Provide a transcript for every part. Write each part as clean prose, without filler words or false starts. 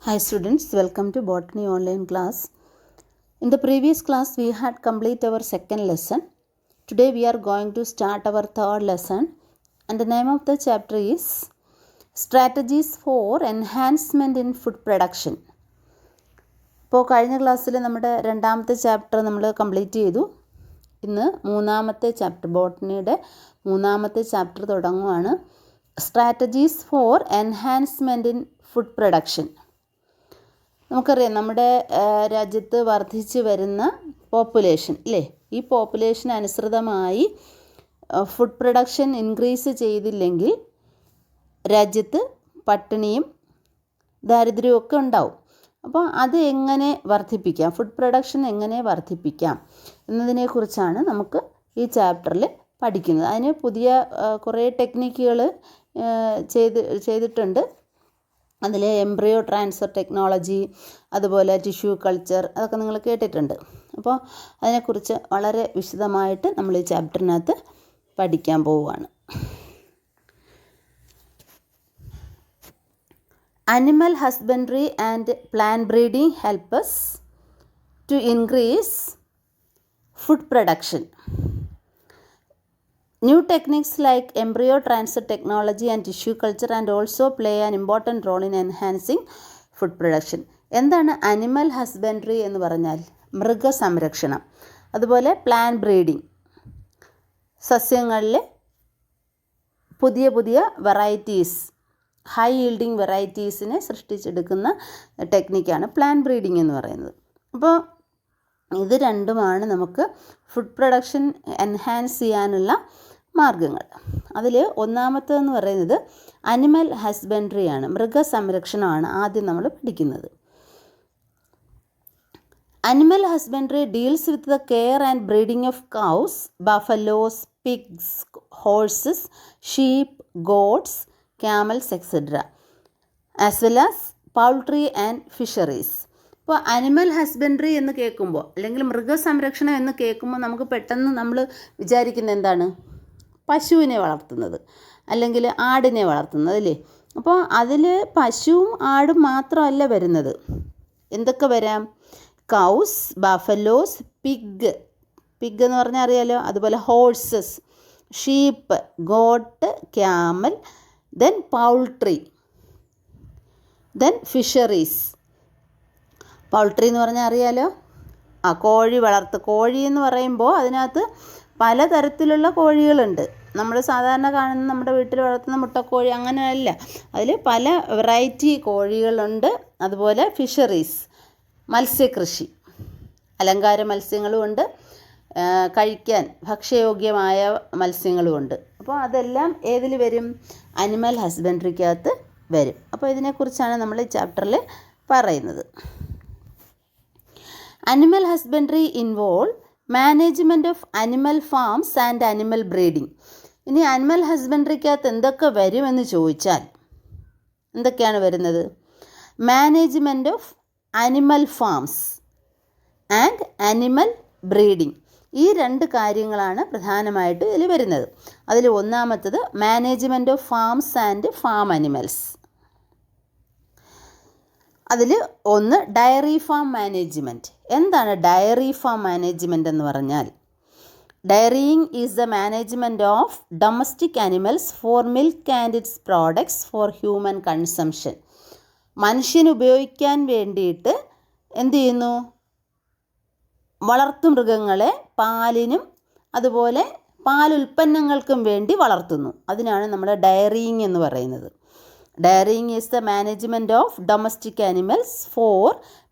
Hi students, welcome to Botany online class. In the previous class we had completed our second lesson. Today we are going to start our third lesson and the name of the chapter is Strategies for Enhancement in Food Production. ഇപ്പോൾ കഴിഞ്ഞ ക്ലാസ്സിൽ നമ്മുടെ രണ്ടാമത്തെ chapter നമ്മൾ complete ചെയ്തു. ഇന്ന് മൂന്നാമത്തെ chapter ബോട്ടണിയുടെ മൂന്നാമത്തെ ചാപ്റ്റർ തുടങ്ങുവാണ്. Strategies for enhancement in food production. നമുക്കറിയാം നമ്മുടെ രാജ്യത്ത് വർദ്ധിച്ചു വരുന്ന പോപ്പുലേഷൻ ഇല്ലേ, ഈ പോപ്പുലേഷൻ അനുസൃതമായി ഫുഡ് പ്രൊഡക്ഷൻ ഇൻക്രീസ് ചെയ്തില്ലെങ്കിൽ രാജ്യത്ത് പട്ടിണിയും ദാരിദ്ര്യവും ഒക്കെ ഉണ്ടാവും. അപ്പോൾ അത് എങ്ങനെ വർദ്ധിപ്പിക്കാം, ഫുഡ് പ്രൊഡക്ഷൻ എങ്ങനെ വർദ്ധിപ്പിക്കാം എന്നതിനെക്കുറിച്ചാണ് നമുക്ക് ഈ ചാപ്റ്ററിൽ പഠിക്കുന്നത്. അതിന് പുതിയ കുറേ ടെക്നിക്കുകൾ ചെയ്തിട്ടുണ്ട്. അതിൽ എംബ്രിയോ ട്രാൻസ്ഫർ ടെക്നോളജി, അതുപോലെ ടിഷ്യൂ കൾച്ചർ, അതൊക്കെ നിങ്ങൾ കേട്ടിട്ടുണ്ട്. അപ്പോൾ അതിനെക്കുറിച്ച് വളരെ വിശദമായിട്ട് നമ്മൾ ഈ ചാപ്റ്ററിനകത്ത് പഠിക്കാൻ പോവുകയാണ്. Animal husbandry and plant breeding help us to increase food production. New techniques like embryo transfer technology and tissue culture and also play an important role in enhancing food production. എന്താണ് അനിമൽ ഹസ്ബൻഡറി എന്ന് പറഞ്ഞാൽ? മൃഗസംരക്ഷണം. അതുപോലെ plant breeding, സസ്യങ്ങളിലെ പുതിയ പുതിയ varieties, high yielding വെറൈറ്റീസിനെ സൃഷ്ടിച്ചെടുക്കുന്ന ടെക്നിക്കാണ് പ്ലാന്റ് ബ്രീഡിംഗ് എന്ന് പറയുന്നത്. അപ്പോൾ ഇത് രണ്ടുമാണ് നമുക്ക് ഫുഡ് പ്രൊഡക്ഷൻ എൻഹാൻസ് ചെയ്യാനുള്ള മാർഗങ്ങൾ. അതിൽ ഒന്നാമത്തേതെന്ന് പറയുന്നത് അനിമൽ ഹസ്ബൻഡറിയാണ്, മൃഗസംരക്ഷണമാണ് ആദ്യം നമ്മൾ പഠിക്കുന്നത്. Animal husbandry deals with the care and breeding of cows, buffaloes, pigs, horses, sheep, goats, camels etc. as well as poultry and fisheries. ഇപ്പോൾ അനിമൽ ഹസ്ബൻഡറി എന്ന് കേൾക്കുമ്പോൾ അല്ലെങ്കിൽ മൃഗസംരക്ഷണം എന്ന് കേൾക്കുമ്പോൾ നമുക്ക് പെട്ടെന്ന് നമ്മൾ വിചാരിക്കുന്നത് എന്താണ്? പശുവിനെ വളർത്തുന്നത് അല്ലെങ്കിൽ ആടിനെ വളർത്തുന്നത് അല്ലേ. അപ്പോൾ അതിൽ പശുവും ആടും മാത്രമല്ല വരുന്നത്, എന്തൊക്കെ വരാം? കൗസ്, ബഫലോസ്, പിഗ് എന്ന് പറഞ്ഞാൽ അറിയാലോ, അതുപോലെ horses, sheep, got, camel, then poultry, then fisheries. Poultry എന്ന് പറഞ്ഞാൽ അറിയാലോ, കോഴി കോഴി എന്ന് പറയുമ്പോൾ അതിനകത്ത് പലതരത്തിലുള്ള കോഴികളുണ്ട്. നമ്മൾ സാധാരണ കാണുന്ന നമ്മുടെ വീട്ടിൽ വളർത്തുന്ന മുട്ടക്കോഴി അങ്ങനെയല്ല, അതിൽ പല വെറൈറ്റി കോഴികളുണ്ട്. അതുപോലെ ഫിഷറീസ്, മത്സ്യകൃഷി, അലങ്കാര മത്സ്യങ്ങളുമുണ്ട്, കഴിക്കാൻ ഭക്ഷ്യയോഗ്യമായ മത്സ്യങ്ങളുമുണ്ട്. അപ്പോൾ അതെല്ലാം ഏതിൽ വരും? അനിമൽ ഹസ്ബൻഡറിക്കകത്ത് വരും. അപ്പോൾ ഇതിനെക്കുറിച്ചാണ് നമ്മൾ ഈ ചാപ്റ്ററിൽ പറയുന്നത്. Animal husbandry involve management of animal farms and animal breeding. ഇനി അനിമൽ ഹസ്ബൻഡറിക്കകത്ത് എന്തൊക്കെ വരുമെന്ന് ചോദിച്ചാൽ എന്തൊക്കെയാണ് വരുന്നത്? Management of animal farms and animal breeding. ഈ രണ്ട് കാര്യങ്ങളാണ് പ്രധാനമായിട്ട് ഇതിൽ വരുന്നത്. അതിൽ ഒന്നാമത്തത് management of farms and farm animals. അതിൽ ഒന്ന് ഡയറി ഫാം മാനേജ്മെൻറ്റ്. എന്താണ് ഡയറി ഫാം മാനേജ്മെൻറ്റ് എന്ന് പറഞ്ഞാൽ? Dairying is the management of domestic animals for milk and its products for human consumption. മനുഷ്യന് ഉപയോഗിക്കാൻ വേണ്ടിയിട്ട് എന്ത് ചെയ്യുന്നു? വളർത്തുമൃഗങ്ങളെ പാലിനും അതുപോലെ പാലുൽപ്പന്നങ്ങൾക്കും വേണ്ടി വളർത്തുന്നു. അതിനാണ് നമ്മൾ ഡയറിയിങ് എന്ന് പറയുന്നത്. Dairying is the management of domestic animals for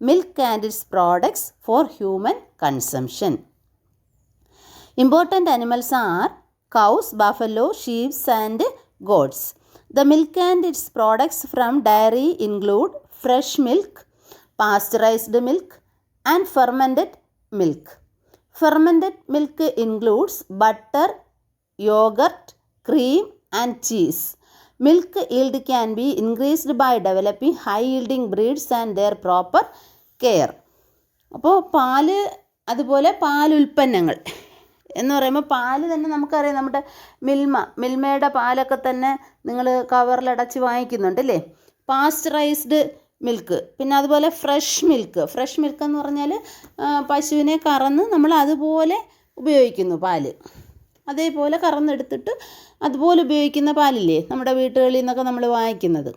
milk and its products for human consumption. Important animals are cows, buffalo, sheeps and goats. The milk and its products from dairy include fresh milk, pasteurised milk and fermented milk. Fermented milk includes butter, yogurt, cream and cheese. Milk yield can be increased by developing high yielding breeds and their proper care. അപ്പോൾ പാല്, അതുപോലെ പാലുൽപ്പന്നങ്ങൾ എന്ന് പറയുമ്പോൾ പാല് തന്നെ നമുക്കറിയാം, നമ്മുടെ മിൽമയുടെ പാലൊക്കെ തന്നെ നിങ്ങൾ കവറിലടച്ച് വാങ്ങിക്കുന്നുണ്ട് അല്ലേ. Pasteurised milk. പിന്നെ അതുപോലെ ഫ്രഷ് മിൽക്ക് എന്ന് പറഞ്ഞാൽ പശുവിനെ കറന്ന് നമ്മൾ അതുപോലെ ഉപയോഗിക്കുന്നു പാല്. അതേപോലെ കറന്നെടുത്തിട്ട് അതുപോലെ ഉപയോഗിക്കുന്ന പാലില്ലേ നമ്മുടെ വീട്ടുകളിൽ നിന്നൊക്കെ നമ്മൾ വാങ്ങിക്കുന്നത്,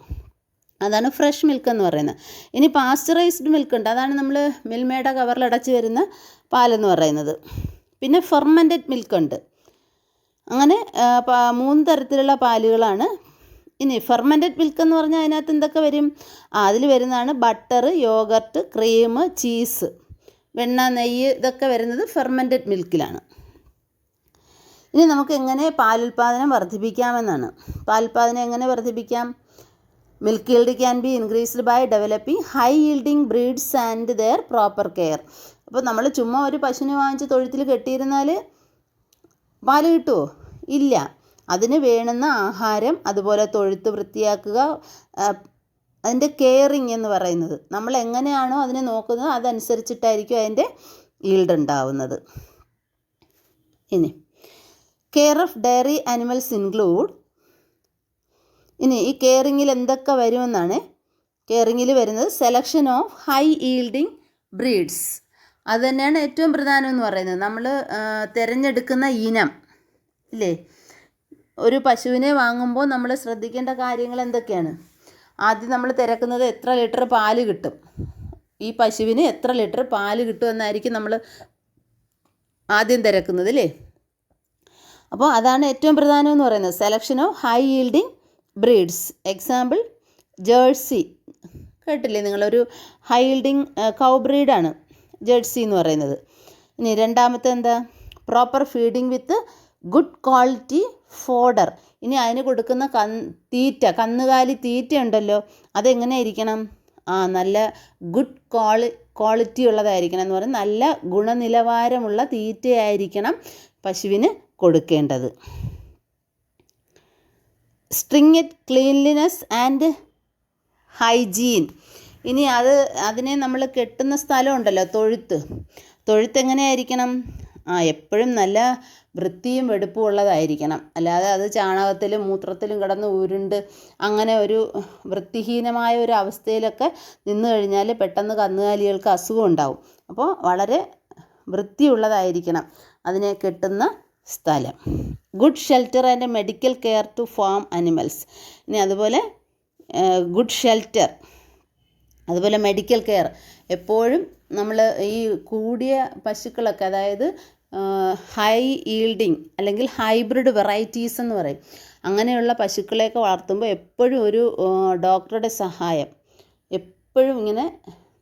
അതാണ് ഫ്രഷ് മിൽക്ക് എന്ന് പറയുന്നത്. ഇനി പാസ്ചറൈസ്ഡ് മിൽക്ക് ഉണ്ട്, അതാണ് നമ്മൾ മിൽമയുടെ കവറിലടച്ച് വരുന്ന പാലെന്ന് പറയുന്നത്. പിന്നെ ഫെർമെൻറ്റഡ് മിൽക്ക് ഉണ്ട്. അങ്ങനെ 3 തരത്തിലുള്ള പാലുകളാണ്. ഇനി ഫെർമെൻറ്റഡ് മിൽക്ക് എന്ന് പറഞ്ഞാൽ അതിനകത്ത് എന്തൊക്കെ വരും? അതിൽ വരുന്നതാണ് ബട്ടർ, യോഗർട്ട്, ക്രീം, ചീസ്, വെണ്ണ, നെയ്യ്, ഇതൊക്കെ വരുന്നത് ഫെർമെൻറ്റഡ് മിൽക്കിലാണ്. ഇനി നമുക്ക് എങ്ങനെ പാലുൽപാദനം വർദ്ധിപ്പിക്കാമെന്നാണ്. പാലുൽപാദനം എങ്ങനെ വർദ്ധിപ്പിക്കാം? Milk yield can be increased by developing high yielding breeds and their proper care. അപ്പോൾ നമ്മൾ ചുമ്മാ ഒരു പശുവിനെ വാങ്ങിച്ച് തൊഴുത്തിൽ കെട്ടിയിരുന്നാൽ പാല് കിട്ടുമോ? ഇല്ല. അതിന് വേണ്ടുന്ന ആഹാരം, അതുപോലെ തൊഴുത്ത് വൃത്തിയാക്കുക, അതിൻ്റെ കെയറിങ് എന്ന് പറയുന്നത്, നമ്മൾ എങ്ങനെയാണോ അതിനെ നോക്കുന്നത് അതനുസരിച്ചിട്ടായിരിക്കും അതിൻ്റെ ഈൽഡ് ഉണ്ടാവുന്നത്. ഇനി care of dairy animals include, ഇനി ഈ കെയറിങ്ങിൽ എന്തൊക്കെ വരുമെന്നാണ്. കെയറിങ്ങിൽ വരുന്നത് selection of high yielding breeds, അത് തന്നെയാണ് ഏറ്റവും പ്രധാനം എന്ന് പറയുന്നത്. നമ്മൾ തിരഞ്ഞെടുക്കുന്ന ഇനം ഇല്ലേ, ഒരു പശുവിനെ വാങ്ങുമ്പോൾ നമ്മൾ ശ്രദ്ധിക്കേണ്ട കാര്യങ്ങൾ എന്തൊക്കെയാണ്? ആദ്യം നമ്മൾ തിരക്കുന്നത് എത്ര ലിറ്റർ പാല് കിട്ടും, ഈ പശുവിന് എത്ര ലിറ്റർ പാല് കിട്ടുമെന്നായിരിക്കും നമ്മൾ ആദ്യം തിരക്കുന്നത് അല്ലേ. അപ്പോൾ അതാണ് ഏറ്റവും പ്രധാനം എന്ന് പറയുന്നത്, selection of high yielding breeds. Example jersey കേട്ടില്ലേ നിങ്ങളൊരു ഹൈ yielding കൗ ബ്രീഡാണ് ജേഴ്സി എന്ന് പറയുന്നത്. ഇനി രണ്ടാമത്തെ എന്താ? Proper feeding with good quality fodder. ഇനി അതിന് കൊടുക്കുന്ന കന്നുകാലി തീറ്റ ഉണ്ടല്ലോ, അതെങ്ങനെ ഇരിക്കണം? നല്ല ഗുഡ് ക്വാളിറ്റി ഉള്ളതായിരിക്കണം എന്ന് പറഞ്ഞാൽ നല്ല ഗുണനിലവാരമുള്ള തീറ്റയായിരിക്കണം പശുവിന് കൊടുക്കേണ്ടത്. Strict cleanliness and hygiene. ഇനി അതിനെ നമ്മൾ കെട്ടുന്ന സ്ഥലമുണ്ടല്ലോ, തൊഴുത്ത് എങ്ങനെയായിരിക്കണം? എപ്പോഴും നല്ല വൃത്തിയും വെടുപ്പും ഉള്ളതായിരിക്കണം. അല്ലാതെ അത് ചാണകത്തിലും മൂത്രത്തിലും കിടന്ന് ഉരുണ്ട് അങ്ങനെ ഒരു വൃത്തിഹീനമായ ഒരു അവസ്ഥയിലൊക്കെ നിന്ന് കഴിഞ്ഞാൽ പെട്ടെന്ന് കന്നുകാലികൾക്ക് അസുഖം ഉണ്ടാവും. അപ്പോൾ വളരെ വൃത്തിയുള്ളതായിരിക്കണം അതിനെ കെട്ടുന്ന സ്ഥലം. Good shelter and medical care to farm animals. ഇനി അതുപോലെ ഗുഡ് ഷെൽട്ടർ, അതുപോലെ മെഡിക്കൽ കെയർ. എപ്പോഴും നമ്മൾ ഈ കൂടിയ പശുക്കളൊക്കെ, അതായത് ഹൈ yielding അല്ലെങ്കിൽ ഹൈബ്രിഡ് വെറൈറ്റീസ് എന്ന് പറയും, അങ്ങനെയുള്ള പശുക്കളെയൊക്കെ വളർത്തുമ്പോൾ എപ്പോഴും ഒരു ഡോക്ടറുടെ സഹായം എപ്പോഴും ഇങ്ങനെ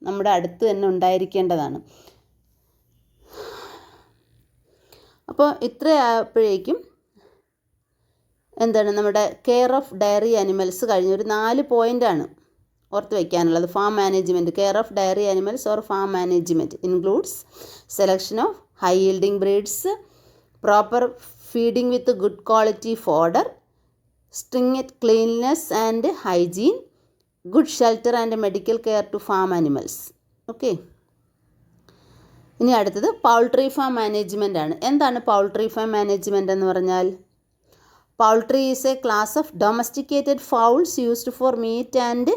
നമ്മുടെ അടുത്ത് തന്നെ ഉണ്ടായിരിക്കേണ്ടതാണ്. അപ്പോൾ ഇത്രയായപ്പോഴേക്കും എന്താണ് നമ്മുടെ കെയർ ഓഫ് ഡയറി ആനിമൽസ് കഴിഞ്ഞ ഒരു 4 പോയിൻ്റാണ് ഓർത്ത് വയ്ക്കാനുള്ളത്. Farm management, care of dairy animals or farm management includes selection of high yielding breeds, proper feeding with good quality fodder, stringent cleanliness and hygiene, good shelter and medical care to farm animals. Okay, ഇനി അടുത്തത് poultry farm management ആണ്. എന്താണ് poultry farm management എന്ന് പറഞ്ഞാൽ? Poultry is a class of domesticated fowls used for meat and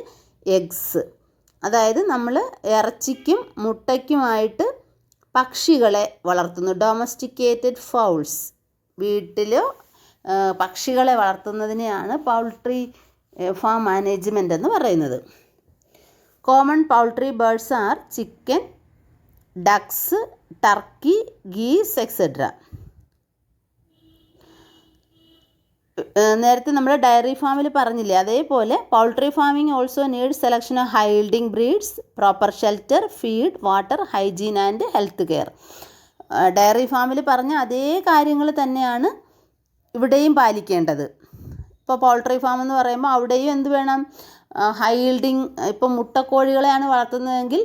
eggs. അതായത് നമ്മൾ ഇറച്ചിക്കും മുട്ടയ്ക്കുമായിട്ട് പക്ഷികളെ വളർത്തുന്നു. ഡൊമസ്റ്റിക്കേറ്റഡ് ഫൗൾസ്, വീട്ടിലോ പക്ഷികളെ വളർത്തുന്നതിനെയാണ് പൗൾട്രി ഫാം മാനേജ്മെൻ്റ് എന്ന് പറയുന്നത്. Common poultry birds are chicken, ducks, turkey, geese etcetera. നേരത്തെ നമ്മൾ ഡയറി ഫാമിൽ പറഞ്ഞില്ലേ, അതേപോലെ poultry farming also need selection of high yielding breeds, proper shelter, feed, water, hygiene and health care. Dairy ഫാമിൽ പറഞ്ഞ അതേ കാര്യങ്ങൾ തന്നെയാണ് ഇവിടെയും പാലിക്കേണ്ടത്. ഇപ്പോൾ പൗൾട്രി ഫാം എന്ന് പറയുമ്പോൾ അവിടെയും എന്ത് വേണം? ഹൈ yielding, ഇപ്പോൾ മുട്ടക്കോഴികളെയാണ് വളർത്തുന്നതെങ്കിൽ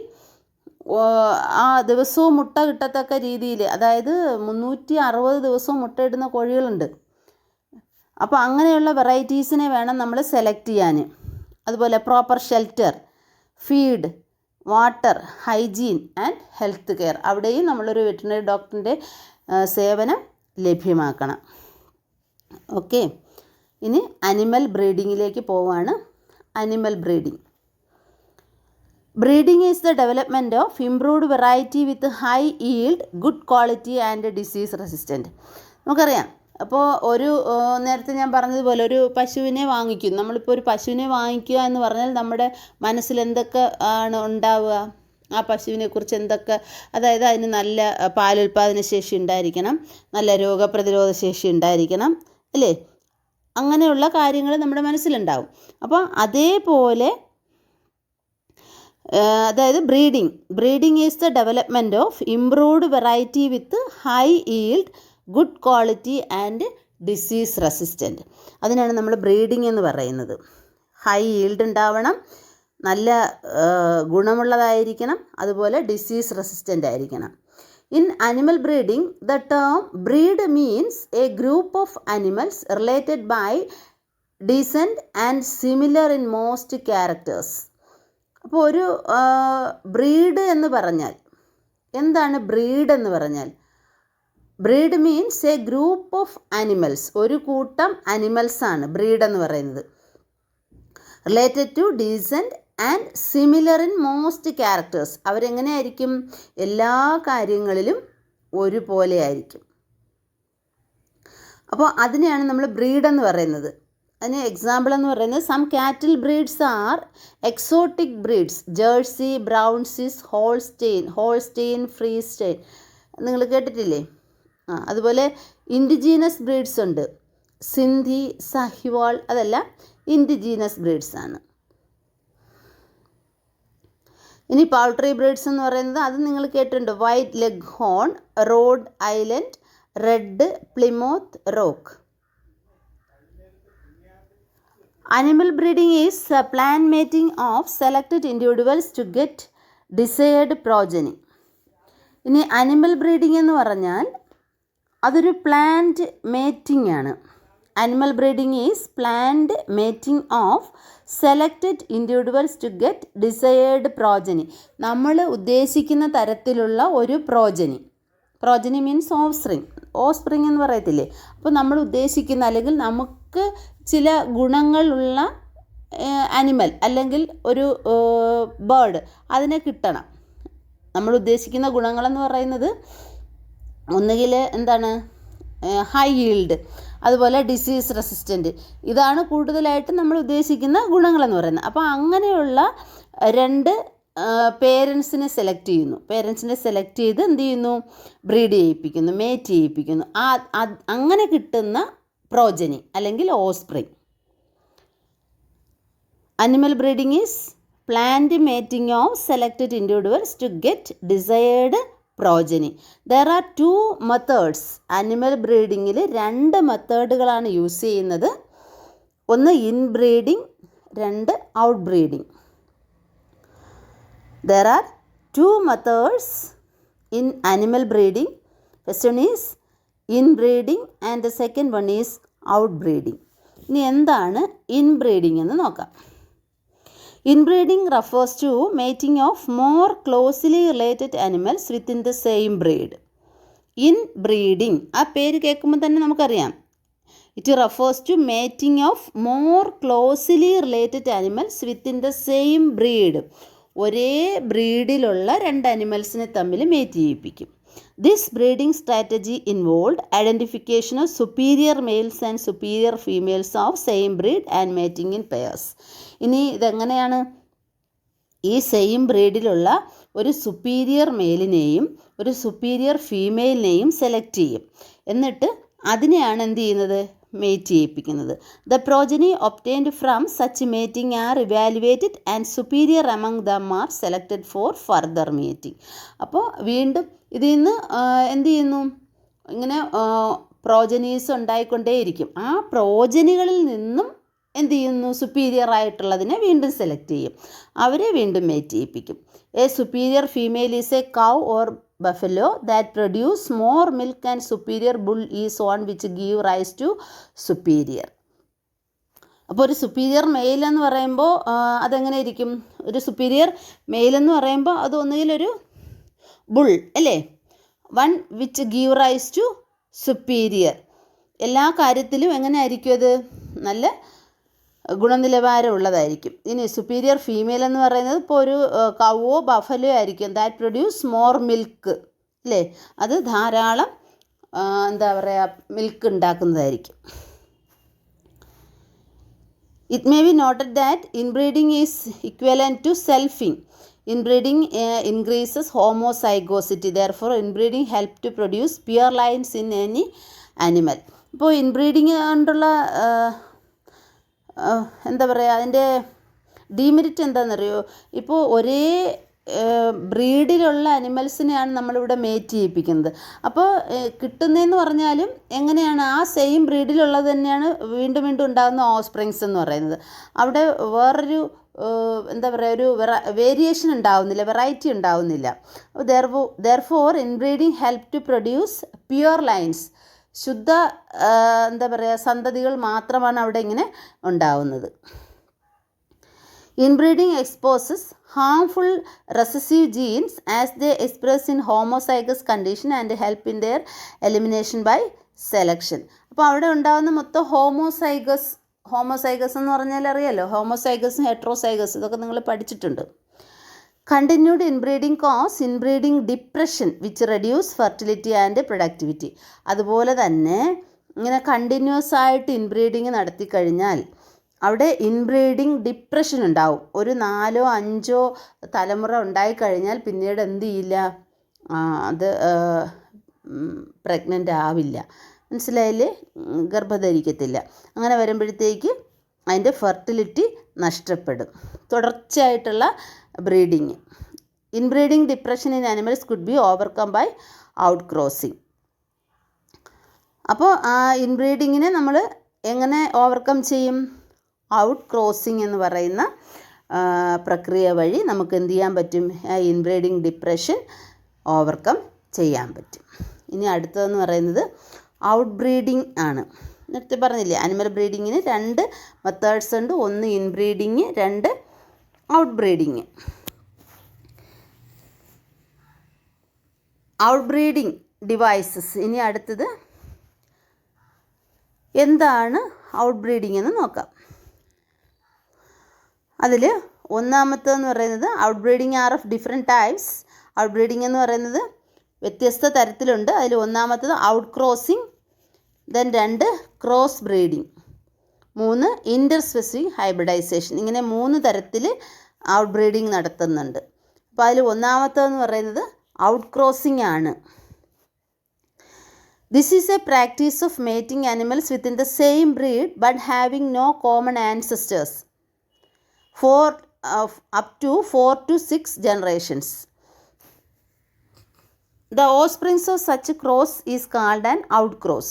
ആ ദിവസവും മുട്ട കിട്ടത്തക്ക രീതിയിൽ, അതായത് 360 ദിവസവും മുട്ടയിടുന്ന കോഴികളുണ്ട്. അപ്പോൾ അങ്ങനെയുള്ള വെറൈറ്റീസിനെ വേണം നമ്മൾ സെലക്ട് ചെയ്യാൻ. അതുപോലെ proper shelter, feed, water, hygiene and health care, അവിടെയും നമ്മളൊരു വെറ്റിനറി ഡോക്ടറിൻ്റെ സേവനം ലഭ്യമാക്കണം. ഓക്കെ, ഇനി അനിമൽ ബ്രീഡിങ്ങിലേക്ക് പോവുകയാണ്. Animal breeding. Breeding is the development of improved variety with high yield, good quality and disease resistant. നമുക്കറിയാം, അപ്പോൾ നേരത്തെ ഞാൻ പറഞ്ഞതുപോലെ ഒരു പശുവിനെ വാങ്ങിക്കും. നമ്മളിപ്പോൾ ഒരു പശുവിനെ വാങ്ങിക്കുക എന്ന് പറഞ്ഞാൽ നമ്മുടെ മനസ്സിൽ എന്തൊക്കെ ആണ് ഉണ്ടാവുക? ആ പശുവിനെക്കുറിച്ച് എന്തൊക്കെ, അതായത് അതിന് നല്ല പാലുൽപാദന ശേഷി ഉണ്ടായിരിക്കണം, നല്ല രോഗപ്രതിരോധ ശേഷി ഉണ്ടായിരിക്കണം, അല്ലേ? അങ്ങനെയുള്ള കാര്യങ്ങൾ നമ്മുടെ മനസ്സിലുണ്ടാവും. അപ്പോൾ അതേപോലെ അതായത് breeding is the development of improved variety with high yield, good quality and disease resistant. അതിനാണ് നമ്മൾ ബ്രീഡിംഗ് എന്ന് പറയുന്നത്. ഹൈ ഈൽഡ് ഉണ്ടാവണം, നല്ല ഗുണമുള്ളതായിരിക്കണം, അതുപോലെ ഡിസീസ് റെസിസ്റ്റൻ്റ് ആയിരിക്കണം. In animal breeding the term breed means a group of animals related by descent and similar in most characters. അപ്പോൾ ഒരു ബ്രീഡ് എന്ന് പറഞ്ഞാൽ എന്താണ്? ബ്രീഡ് എന്ന് പറഞ്ഞാൽ breed means a group of animals, ഒരു കൂട്ടം അനിമൽസാണ് ബ്രീഡ് എന്ന് പറയുന്നത്. Related to descent and similar in most characters, അവരെങ്ങനെയായിരിക്കും? എല്ലാ കാര്യങ്ങളിലും ഒരുപോലെ ആയിരിക്കും. അപ്പോൾ അതിനെയാണ് നമ്മൾ ബ്രീഡ് എന്ന് പറയുന്നത്. അതിന് എക്സാമ്പിൾ എന്ന് പറയുന്നത് some cattle breeds are exotic breeds, Jersey, Brown Swiss, Holstein, Friesian. നിങ്ങൾ കേട്ടിട്ടില്ലേ? അതുപോലെ ഇൻഡിജീനസ് ബ്രീഡ്സ് ഉണ്ട്, സിന്ധി, സഹിവാൾ, അതെല്ലാം ഇൻഡിജീനസ് ബ്രീഡ്സ് ആണ്. ഇനി പൗൾട്രി ബ്രീഡ്സ് എന്ന് പറയുന്നത് അത് നിങ്ങൾ കേട്ടിട്ടുണ്ട്, White Leghorn, Rhode Island, Red Plymouth Rock. Animal breeding is plant mating of selected individuals to get desired progeny. ഇനി അനിമൽ ബ്രീഡിംഗ് എന്ന് പറഞ്ഞാൽ അതൊരു പ്ലാന്റ് മേറ്റിംഗ് ആണ്. Animal breeding is plant mating of selected individuals to get desired progeny. നമ്മൾ ഉദ്ദേശിക്കുന്ന തരത്തിലുള്ള ഒരു progeny means offspring എന്ന് പറയത്തില്ലേ? അപ്പോൾ നമ്മൾ ഉദ്ദേശിക്കുന്ന അല്ലെങ്കിൽ നമുക്ക് ചില ഗുണങ്ങളുള്ള ആനിമൽ അല്ലെങ്കിൽ ഒരു ബേർഡ് അതിനെ കിട്ടണം. നമ്മൾ ഉദ്ദേശിക്കുന്ന ഗുണങ്ങളെന്ന് പറയുന്നത് ഒന്നുകിൽ എന്താണ്? ഹൈ ഈൽഡ്, അതുപോലെ ഡിസീസ് റെസിസ്റ്റൻറ്റ്. ഇതാണ് കൂടുതലായിട്ട് നമ്മൾ ഉദ്ദേശിക്കുന്ന ഗുണങ്ങളെന്ന് പറയുന്നത്. അപ്പോൾ അങ്ങനെയുള്ള രണ്ട് പേരൻസിനെ സെലക്ട് ചെയ്യുന്നു. പേരൻസിനെ സെലക്ട് ചെയ്ത് എന്ത് ചെയ്യുന്നു? ബ്രീഡ് ചെയ്യിപ്പിക്കുന്നു, മേറ്റ് ചെയ്യിപ്പിക്കുന്നു. അങ്ങനെ കിട്ടുന്ന പ്രോജനി അല്ലെങ്കിൽ offspring. Animal breeding is plant mating of selected individuals to get desired progeny. There are 2 methods. അനിമൽ ബ്രീഡിങ്ങിൽ 2 മെത്തേഡുകളാണ് യൂസ് ചെയ്യുന്നത്. ഒന്ന് inbreeding, 2 outbreeding. There are 2 methods in animal breeding. First one is inbreeding and the second one is outbreeding. ഇനി എന്താണ് inbreeding എന്ന് നോക്കാം. Inbreeding refers to mating of more closely related animals within the same breed. Inbreeding, ആ പേര് കേൾക്കുമ്പോൾ തന്നെ നമുക്കറിയാം, it refers to mating of more closely related animals within the same breed. ഒരേ ബ്രീഡിലുള്ള 2 അനിമൽസിനെ തമ്മിൽ മേറ്റ് ചെയ്യിപ്പിക്കും. This breeding strategy involve identification of superior males and superior females of same breed and mating in pairs. ഇനി ഇതെങ്ങനെയാണ്? ഈ same ബ്രീഡിലുള്ള ഒരു superior മെയിലിനെയും ഒരു superior ഫീമെയിലിനെയും select ചെയ്യും. എന്നിട്ട് അതിനെയാണ് എന്ത് ചെയ്യുന്നത്? മേറ്റ് ചെയ്യിപ്പിക്കുന്നത്. The progeny obtained from such mating are evaluated and superior among them are selected for further mating. അപ്പോൾ വീണ്ടും ഇതിൽ നിന്ന് എന്ത് ചെയ്യുന്നു? ഇങ്ങനെ പ്രോജനീസ് ഉണ്ടായിക്കൊണ്ടേയിരിക്കും. ആ പ്രോജനികളിൽ നിന്നും എന്ത് ചെയ്യുന്നു? സുപ്പീരിയർ ആയിട്ടുള്ളതിനെ വീണ്ടും സെലക്ട് ചെയ്യും. അവരെ വീണ്ടും മേറ്റ് ചെയ്യിപ്പിക്കും. A superior female is a cow or buffalo that produce more milk and superior bull is one which give rise to superior. അപ്പോൾ ഒരു സുപ്പീരിയർ മെയിൽ എന്ന് പറയുമ്പോൾ അതെങ്ങനെ ഇരിക്കും? ഒരു സുപ്പീരിയർ മെയിൽ എന്ന് പറയുമ്പോൾ അത് ഒന്നുകിലൊരു ബുൾ അല്ലേ, one which give rise to superior. എല്ലാ കാര്യത്തിലും എങ്ങനെ ആയിരിക്കും? അത് നല്ല ഗുണനിലവാരമുള്ളതായിരിക്കും. ഇനി സുപ്പീരിയർ ഫീമെയിൽ എന്ന് പറയുന്നത് ഇപ്പോൾ ഒരു കവോ ബഫലോ ആയിരിക്കും, ദാറ്റ് പ്രൊഡ്യൂസ് മോർ മിൽക്ക് അല്ലേ, അത് ധാരാളം എന്താ പറയുക milk ഉണ്ടാക്കുന്നതായിരിക്കും. It may be noted that inbreeding is equivalent to selfing. Inbreeding increases homozygosity. Therefore, inbreeding helps to produce pure lines in any animal. ഇപ്പോൾ ഇൻബ്രീഡിങ് കൊണ്ടുള്ള എന്താ പറയുക അതിൻ്റെ ഡീമെറിറ്റ് എന്താണെന്നറിയോ? ഇപ്പോൾ ഒരേ ബ്രീഡിലുള്ള അനിമൽസിനെയാണ് നമ്മളിവിടെ മേറ്റ് ചെയ്യിപ്പിക്കുന്നത്. അപ്പോൾ കിട്ടുന്നതെന്ന് പറഞ്ഞാലും എങ്ങനെയാണ് ആ സെയിം ബ്രീഡിലുള്ളത് തന്നെയാണ് വീണ്ടും വീണ്ടും ഉണ്ടാകുന്ന ഓസ്പ്രിങ്സ് എന്ന് പറയുന്നത്. അവിടെ വേറൊരു എന്താ പറയുക ഒരു വേരിയേഷൻ ഉണ്ടാവുന്നില്ല, വെറൈറ്റി ഉണ്ടാവുന്നില്ല. Therefore inbreeding help to produce pure lines. ശുദ്ധ എന്താ പറയുക സന്തതികൾ മാത്രമാണ് അവിടെ ഇങ്ങനെ ഉണ്ടാവുന്നത്. Inbreeding exposes harmful recessive genes as they express in homozygous condition and help in their elimination by selection. അപ്പോൾ അവിടെ ഉണ്ടാകുന്ന മൊത്തം ഹോമോസൈഗസ് എന്ന് പറഞ്ഞാൽ അറിയാലോ, ഹോമോസൈഗസും ഹെട്രോസൈഗസ് ഇതൊക്കെ നിങ്ങൾ പഠിച്ചിട്ടുണ്ട്. Continued inbreeding cause inbreeding depression which reduce fertility and productivity. അതുപോലെ തന്നെ ഇങ്ങനെ കണ്ടിന്യൂസ് ആയിട്ട് ഇൻബ്രീഡിങ് നടത്തി കഴിഞ്ഞാൽ അവിടെ ഇൻബ്രീഡിങ് ഡിപ്രഷൻ ഉണ്ടാവും. ഒരു 4-5 തലമുറ ഉണ്ടായിക്കഴിഞ്ഞാൽ പിന്നീട് എന്ത് ചെയ്യില്ല, അത് പ്രഗ്നൻ്റ് ആവില്ല, മനസ്സിലായില്ലേ, ഗർഭധരിക്കത്തില്ല. അങ്ങനെ വരുമ്പോഴത്തേക്ക് അതിൻ്റെ ഫെർട്ടിലിറ്റി നഷ്ടപ്പെടും. തുടർച്ചയായിട്ടുള്ള breeding. Inbreeding depression in animals could be overcome by outcrossing. അപ്പോൾ ആ ഇൻബ്രീഡിങ്ങിനെ നമ്മൾ എങ്ങനെ ഓവർകം ചെയ്യും? ഔട്ട് ക്രോസിങ് എന്ന് പറയുന്ന പ്രക്രിയ വഴി നമുക്ക് എന്ത് ചെയ്യാൻ പറ്റും? ഇൻബ്രീഡിങ് ഡിപ്രഷൻ ഓവർകം ചെയ്യാൻ പറ്റും. ഇനി അടുത്തതെന്ന് പറയുന്നത് ഔട്ട് ബ്രീഡിങ് ആണ്. നേരത്തെ പറഞ്ഞില്ലേ അനിമൽ ബ്രീഡിങ്ങിന് 2 മെത്തേഡ്സ് ഉണ്ട്. ഒന്ന് inbreeding, 2 out breeding. Out breeding devices. ഇനി അടുത്തത് എന്താണ് ഔട്ട് ബ്രീഡിങ് എന്ന് നോക്കാം. അതിൽ ഒന്നാമത്തേന്ന് പറയുന്നത് outbreeding are of different types. Outbreeding എന്ന് പറയുന്നത് വ്യത്യസ്ത തരത്തിലുണ്ട്. അതിൽ ഒന്നാമത്തത് outcrossing, then 2 crossbreeding, 3 inter specific hybridization. ഇങ്ങനെ 3 തരത്തിൽ ഔട്ട് ബ്രീഡിങ് നടത്തുന്നുണ്ട്. അപ്പോൾ അതിൽ ഒന്നാമത്തേന്ന് പറയുന്നത് ഔട്ട് ക്രോസിങ് ആണ്. This is a practice of mating animals within the same breed but having no common ancestors up to 4 to 6 generations. The offsprings of such cross is called an outcross.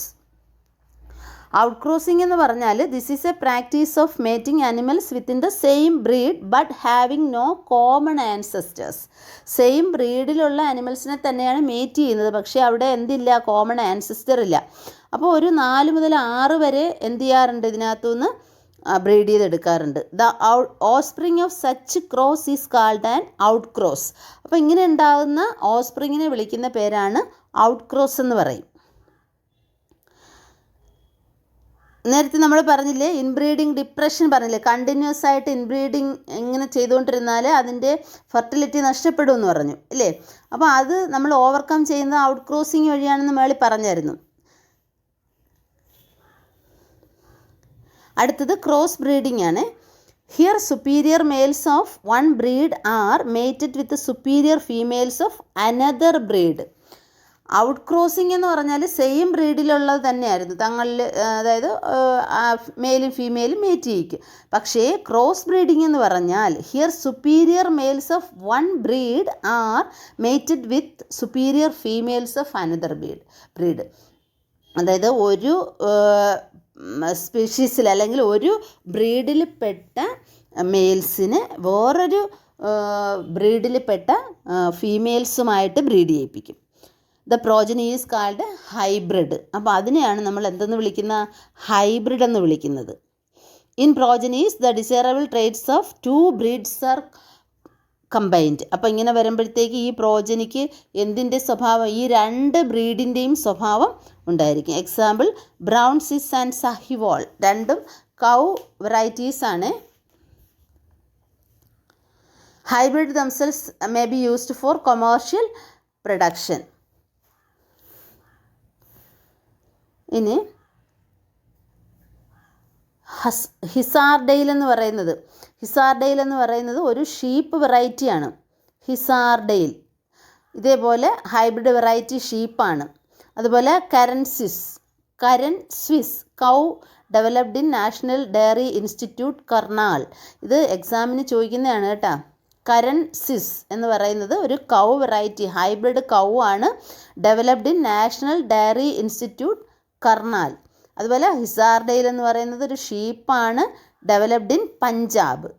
Outcrossing എന്ന് പറഞ്ഞാൽ this is a practice of mating animals within the same breed but having no common ancestors. Same ബ്രീഡിലുള്ള ആനിമൽസിനെ തന്നെയാണ് mate ചെയ്യുന്നത്, പക്ഷേ അവിടെ എന്തില്ല, common ancestor ഇല്ല. അപ്പോൾ ഒരു 4 മുതൽ 6 വരെ എന്ത് ചെയ്യാറുണ്ട്, ഇതിനകത്തുനിന്ന് ബ്രീഡ് ചെയ്തെടുക്കാറുണ്ട്. The offspring of such cross is called an out cross. അപ്പോൾ ഇങ്ങനെ ഉണ്ടാകുന്ന ഓസ്പ്രിങ്ങിനെ വിളിക്കുന്ന പേരാണ് ഔട്ട് ക്രോസ് എന്ന് പറയും. നേരത്തെ നമ്മൾ പറഞ്ഞില്ലേ ഇൻബ്രീഡിങ് ഡിപ്രഷൻ പറഞ്ഞില്ലേ, കണ്ടിന്യൂസ് ആയിട്ട് ഇൻബ്രീഡിങ് ഇങ്ങനെ ചെയ്തുകൊണ്ടിരുന്നാൽ അതിൻ്റെ ഫെർട്ടിലിറ്റി നഷ്ടപ്പെടും എന്ന് പറഞ്ഞു ഇല്ലേ. അപ്പോൾ അത് നമ്മൾ ഓവർകം ചെയ്യുന്നത് ഔട്ട് ക്രോസിങ് വഴിയാണെന്ന് മേളിൽ പറഞ്ഞായിരുന്നു. അടുത്തത് ക്രോസ് ബ്രീഡിംഗ് ആണ്. Here superior males of one breed are mated with superior females of another breed. Out crossing എന്ന് പറഞ്ഞാൽ സെയിം ബ്രീഡിലുള്ളത് തന്നെയായിരുന്നു തങ്ങളിൽ, അതായത് മെയിലും ഫീമെയിലും മേറ്റ് ചെയ്യിക്കും. പക്ഷേ ക്രോസ് ബ്രീഡിംഗ് എന്ന് പറഞ്ഞാൽ here superior males of one breed are mated with superior females of another breed. അതായത് ഒരു സ്പീഷീസിൽ അല്ലെങ്കിൽ ഒരു ബ്രീഡിൽപ്പെട്ട മെയിൽസിന് വേറൊരു ബ്രീഡിൽപ്പെട്ട ഫീമെയിൽസുമായിട്ട് ബ്രീഡ് ചെയ്യിപ്പിക്കും. The progeny is called hybrid. അപ്പോൾ അതിനെയാണ് നമ്മൾ എന്തെന്ന് വിളിക്കുന്ന, ഹൈബ്രിഡ് എന്ന് വിളിക്കുന്നത്. In progenies the desirable traits of 2 breeds are combined. അപ്പോൾ ഇങ്ങനെ വരുമ്പോഴത്തേക്ക് ഈ പ്രോജനിക്ക് എന്തിൻ്റെ സ്വഭാവം, ഈ 2 ബ്രീഡിൻ്റെയും സ്വഭാവം ഉണ്ടായിരിക്കും. Example brown Swiss and Sahiwal, രണ്ടും കൗ വെറൈറ്റീസ് ആണ്. Hybrid themselves may be used for commercial production. ഇനി ഹിസാർഡെയിൽ എന്ന് പറയുന്നത് ഒരു ഷീപ്പ് വെറൈറ്റിയാണ്. ഹിസാർഡെയിൽ ഇതേപോലെ ഹൈബ്രിഡ് വെറൈറ്റി ഷീപ്പാണ്. അതുപോലെ Karan Swiss cow developed in national dairy institute Karnal. ഇത് എക്സാമിന് ചോദിക്കുന്നതാണ് കേട്ടോ. കരൺ സ്വിസ് എന്ന് പറയുന്നത് ഒരു കൗ വെറൈറ്റി ഹൈബ്രിഡ് കൗ ആണ്, developed in national dairy institute Karnal. അതുപോലെ ഹിസാർഡെയിൽ എന്ന് പറയുന്നത് ഒരു ഷീപ്പാണ്, ഡെവലപ്ഡ് ഇൻ പഞ്ചാബ്.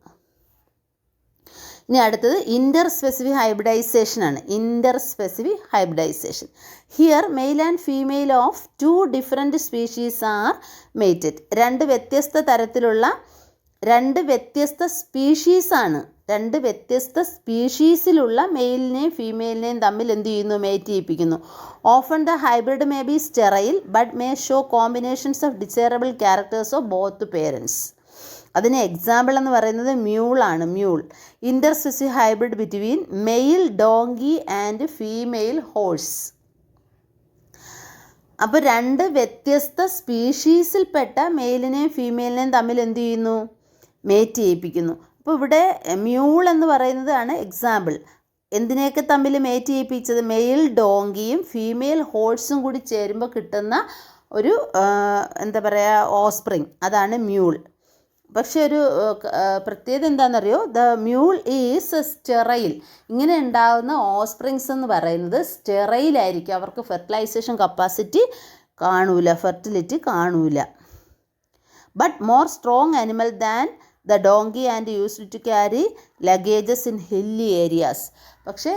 ഇനി അടുത്തത് ഇൻ്റർ സ്പെസിഫിക് ഹൈബ്രിഡൈസേഷൻ ആണ്. Inter specific hybridization. Here male and female of 2 different species are mated. രണ്ട് വ്യത്യസ്ത സ്പീഷീസിലുള്ള മെയിലിനെയും ഫീമെയിലിനെയും തമ്മിൽ എന്ത് ചെയ്യുന്നു? മേറ്റ് ചെയ്യിപ്പിക്കുന്നു. Often the hybrid may be sterile but may show combinations of desirable characters of both parents. അതിന് എക്സാമ്പിൾ എന്ന് പറയുന്നത് മ്യൂളാണ്. Inter specific hybrid between male donkey and female horse. അപ്പോൾ രണ്ട് വ്യത്യസ്ത സ്പീഷീസിൽപ്പെട്ട മെയിലിനെയും ഫീമെയിലിനെയും തമ്മിൽ എന്ത് ചെയ്യുന്നു? മേറ്റ് ചെയ്യിപ്പിക്കുന്നു. അപ്പോൾ ഇവിടെ മ്യൂൾ എന്ന് പറയുന്നതാണ് എക്സാമ്പിൾ. എന്തിനെയൊക്കെ തമ്മിൽ മേറ്റ് ചെയ്യിപ്പിച്ചത്? മെയിൽ ഡോങ്കിയും ഫീമെയിൽ ഹോഴ്സും കൂടി ചേരുമ്പോൾ കിട്ടുന്ന ഒരു ഓസ്പ്രിങ്, അതാണ് മ്യൂൾ. പക്ഷേ ഒരു പ്രത്യേകത എന്താണെന്നറിയോ? The mule is sterile. ഇങ്ങനെ ഉണ്ടാകുന്ന ഓസ്പ്രിങ്സ് എന്ന് പറയുന്നത് സ്റ്റെറൈലായിരിക്കും. അവർക്ക് ഫെർട്ടിലൈസേഷൻ കപ്പാസിറ്റി ഫെർട്ടിലിറ്റി കാണൂല. But more strong animal than the donkey and used to carry luggages in hilly areas. പക്ഷേ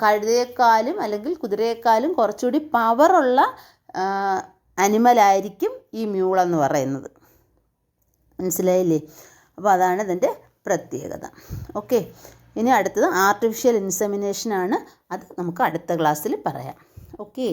കഴുതയേക്കാളും അല്ലെങ്കിൽ കുതിരയേക്കാളും കുറച്ചുകൂടി പവറുള്ള അനിമലായിരിക്കും ഈ മ്യൂൾ എന്ന് പറയുന്നത്. മനസ്സിലായില്ലേ? അപ്പോൾ അതാണ് ഇതിൻ്റെ പ്രത്യേകത. ഓക്കെ, ഇനി അടുത്തത് ആർട്ടിഫിഷ്യൽ ഇൻസെമിനേഷൻ ആണ്. അത് നമുക്ക് അടുത്ത ക്ലാസ്സിൽ പറയാം. ഓക്കെ.